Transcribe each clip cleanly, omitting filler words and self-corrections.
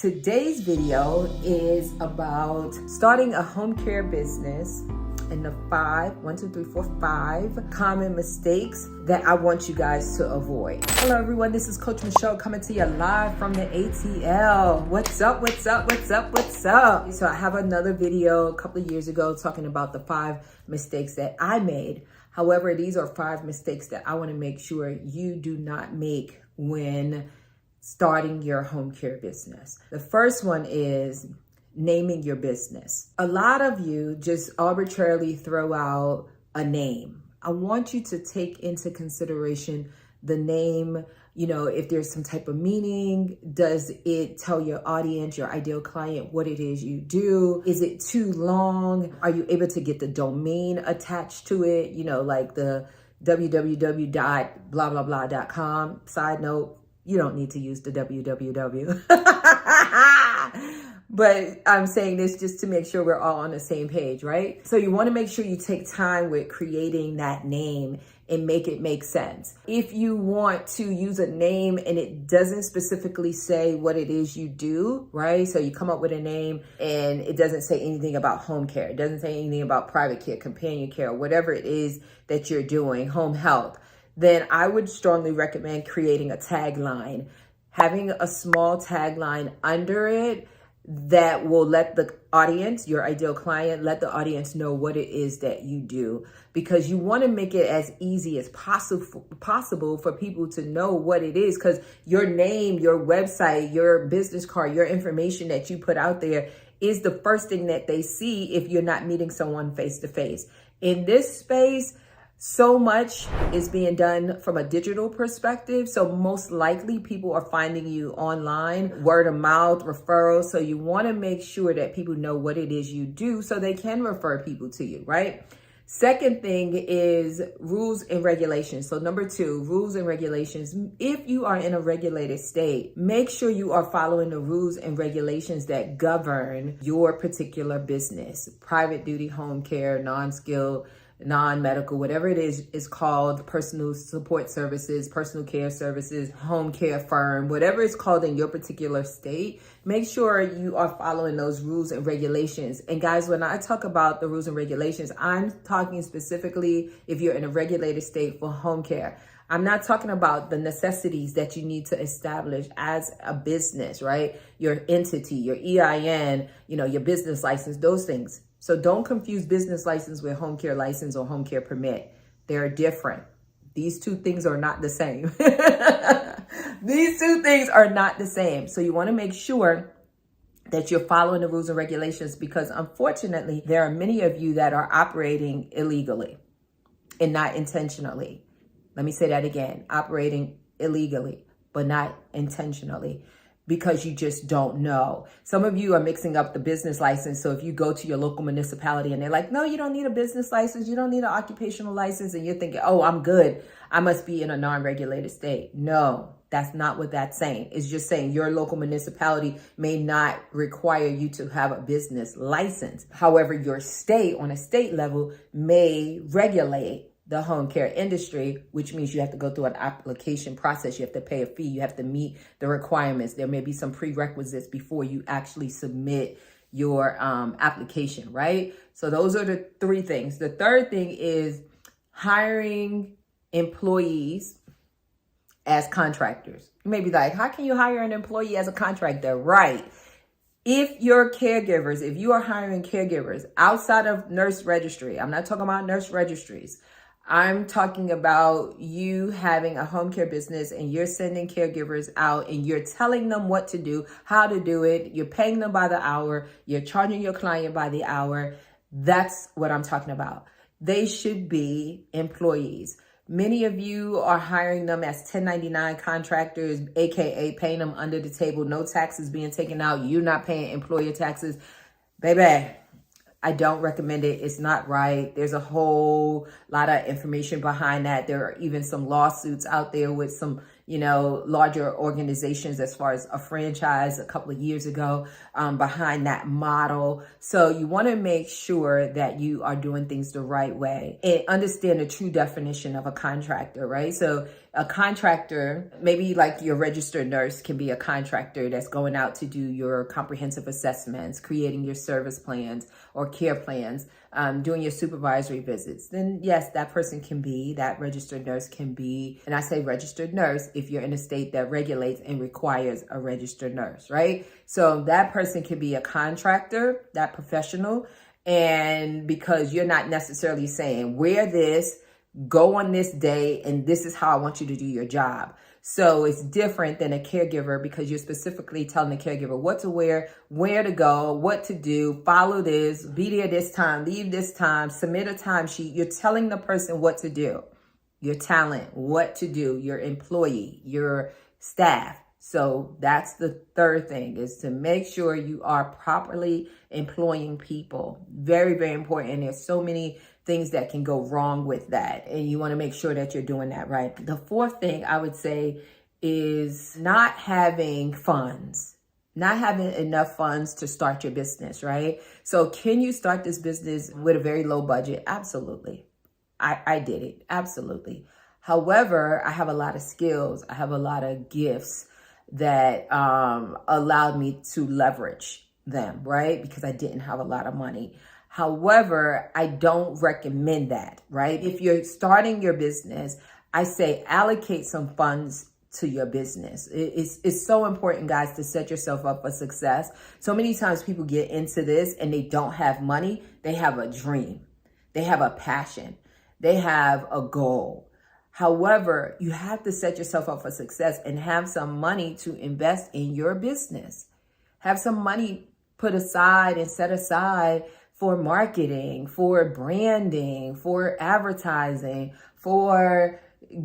Today's video is about starting a home care business and the 5 common mistakes that I want you guys to avoid. Hello everyone, this is Coach Michele coming to you live from the ATL. What's up, what's up, what's up, what's up? So I have another video a couple of years ago talking about the 5 mistakes that I made. However, these are 5 mistakes that I want to make sure you do not make when starting your home care business. The first one is naming your business. A lot of you just arbitrarily throw out a name. I want you to take into consideration the name, if there's some type of meaning. Does it tell your audience, your ideal client, what it is you do? Is it too long? Are you able to get the domain attached to it? Like the www.blablabla.com. Side note, you don't need to use the www. But I'm saying this just to make sure we're all on the same page, right? So you want to make sure you take time with creating that name and make it make sense. If you want to use a name and it doesn't specifically say what it is you do, right? So you come up with a name and it doesn't say anything about home care. It doesn't say anything about private care, companion care, whatever it is that you're doing, home health. Then I would strongly recommend creating a tagline, having a small tagline under it that will let the audience, your ideal client, let the audience know what it is that you do, because you want to make it as easy as possible for people to know what it is, because your name, your website, your business card, your information that you put out there is the first thing that they see if you're not meeting someone face to face. In this space, so much is being done from a digital perspective. So most likely people are finding you online, word of mouth, referrals. So you want to make sure that people know what it is you do so they can refer people to you, right? Second thing is rules and regulations. So number 2, rules and regulations. If you are in a regulated state, make sure you are following the rules and regulations that govern your particular business. Private duty home care, non-skilled, non-medical, whatever it is called, personal support services, personal care services, home care firm, whatever it's called in your particular state, make sure you are following those rules and regulations. And guys, when I talk about the rules and regulations, I'm talking specifically if you're in a regulated state for home care. I'm not talking about the necessities that you need to establish as a business, right? Your entity, your EIN, your business license, those things. So don't confuse business license with home care license or home care permit. They're different. These two things are not the same. These two things are not the same. So you want to make sure that you're following the rules and regulations, because unfortunately, there are many of you that are operating illegally and not intentionally. Let me say that again, operating illegally, but not intentionally, because you just don't know. Some of you are mixing up the business license. So if you go to your local municipality and they're like, no, you don't need a business license, you don't need an occupational license, and you're thinking, oh, I'm good, I must be in a non-regulated state. No, that's not what that's saying. It's just saying your local municipality may not require you to have a business license. However, your state, on a state level, may regulate the home care industry, which means you have to go through an application process. You have to pay a fee. You have to meet the requirements. There may be some prerequisites before you actually submit your application, right? So those are the 3 things. The third thing is hiring employees as contractors. You may be like, how can you hire an employee as a contractor? Right. If you are hiring caregivers outside of nurse registry, I'm not talking about nurse registries. I'm talking about you having a home care business and you're sending caregivers out and you're telling them what to do, how to do it. You're paying them by the hour. You're charging your client by the hour. That's what I'm talking about. They should be employees. Many of you are hiring them as 1099 contractors, AKA paying them under the table, no taxes being taken out. You're not paying employer taxes. Baby, I don't recommend it. It's not right. There's a whole lot of information behind that. There are even some lawsuits out there with some, larger organizations as far as a franchise a couple of years ago behind that model. So you want to make sure that you are doing things the right way and understand the true definition of a contractor, right? So A contractor, maybe like your registered nurse can be a contractor that's going out to do your comprehensive assessments, creating your service plans or care plans, doing your supervisory visits. Then yes, that person can be, that registered nurse can be, and I say registered nurse if you're in a state that regulates and requires a registered nurse, right? So that person can be a contractor, that professional. And because you're not necessarily saying, wear this, go on this day, and this is how I want you to do your job. So it's different than a caregiver because you're specifically telling the caregiver what to wear, where to go, what to do, follow this, be there this time, leave this time, submit a timesheet. You're telling the person what to do, your talent, what to do, your employee, your staff. So that's the third thing, is to make sure you are properly employing people. Very, very important. And there's so many things that can go wrong with that. And you want to make sure that you're doing that right. The fourth thing I would say is not having funds, not having enough funds to start your business, right? So can you start this business with a very low budget? Absolutely. I did it. Absolutely. However, I have a lot of skills. I have a lot of gifts that allowed me to leverage them, right? Because I didn't have a lot of money. However, I don't recommend that, right? If you're starting your business, I say allocate some funds to your business. It's so important, guys, to set yourself up for success. So many times people get into this and they don't have money. They have a dream. They have a passion. They have a goal. However, you have to set yourself up for success and have some money to invest in your business. Have some money put aside and set aside for marketing, for branding, for advertising, for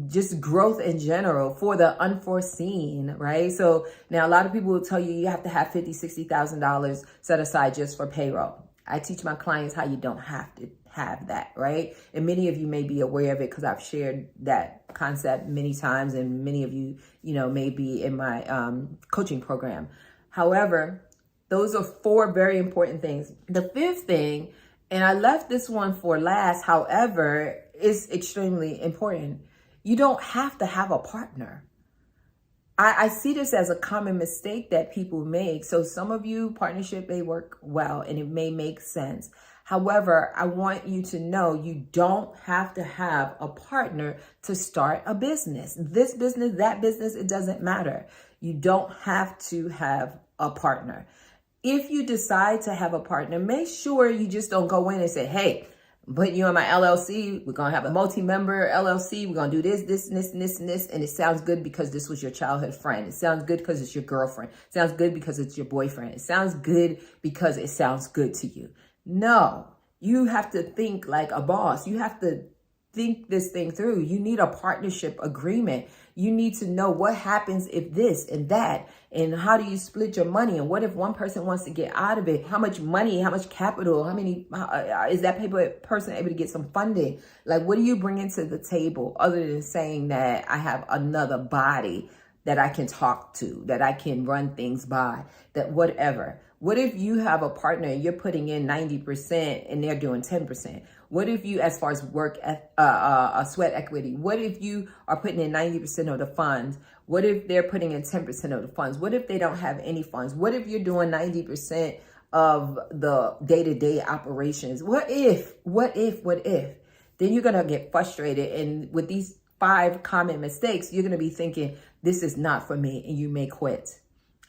just growth in general, for the unforeseen, right? So now a lot of people will tell you you have to have $50,000, $60,000 set aside just for payroll. I teach my clients how you don't have to have that, right? And many of you may be aware of it because I've shared that concept many times, and many of you, may be in my coaching program. However, those are four very important things. The fifth thing, and I left this one for last, however, is extremely important. You don't have to have a partner. I see this as a common mistake that people make. So some of you, partnership may work well and it may make sense. However, I want you to know you don't have to have a partner to start a business. This business, that business, it doesn't matter. You don't have to have a partner. If you decide to have a partner, make sure you just don't go in and say, hey, put you in my LLC. We're going to have a multi-member LLC. We're going to do this, this, and this, and this, and this. And it sounds good because this was your childhood friend. It sounds good because it's your girlfriend. It sounds good because it's your boyfriend. It sounds good because it sounds good to you. No, you have to think like a boss. You have to think this thing through. You need a partnership agreement. You need to know what happens if this and that, and how do you split your money, and what if one person wants to get out of it? How much money, how much capital, is that person able to get some funding? Like, what do you bring into the table other than saying that I have another body that I can talk to, that I can run things by, that whatever. What if you have a partner and you're putting in 90% and they're doing 10%? What if you, as far as work, sweat equity, what if you are putting in 90% of the funds? What if they're putting in 10% of the funds? What if they don't have any funds? What if you're doing 90% of the day-to-day operations? What if? Then you're going to get frustrated. And with these 5 common mistakes, you're going to be thinking, this is not for me, and you may quit.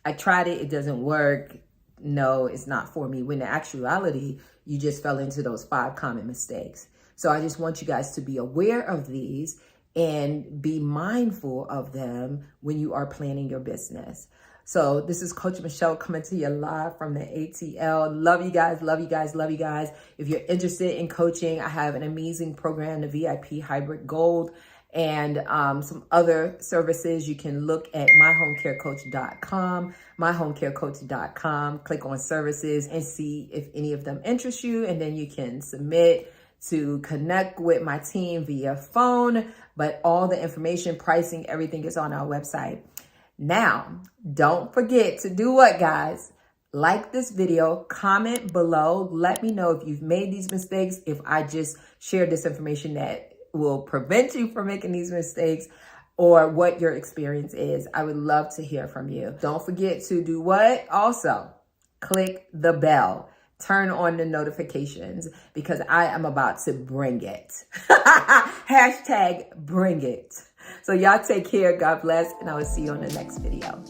I tried it. It doesn't work. No, it's not for me. When in actuality, you just fell into those 5 common mistakes. So I just want you guys to be aware of these and be mindful of them when you are planning your business. So this is Coach Michele coming to you live from the ATL. Love you guys, love you guys, love you guys. If you're interested in coaching, I have an amazing program, the VIP Hybrid Gold, and some other services. You can look at myhomecarecoach.com, myhomecarecoach.com, click on services and see if any of them interest you. And then you can submit to connect with my team via phone, but all the information, pricing, everything is on our website. Now, don't forget to do what, guys? Like this video, comment below. Let me know if you've made these mistakes, if I just shared this information that will prevent you from making these mistakes. or what your experience is. I would love to hear from you. Don't forget to do what? Also, click the bell. Turn on the notifications because I am about to bring it. Hashtag bring it. So y'all take care. God bless. And I will see you on the next video.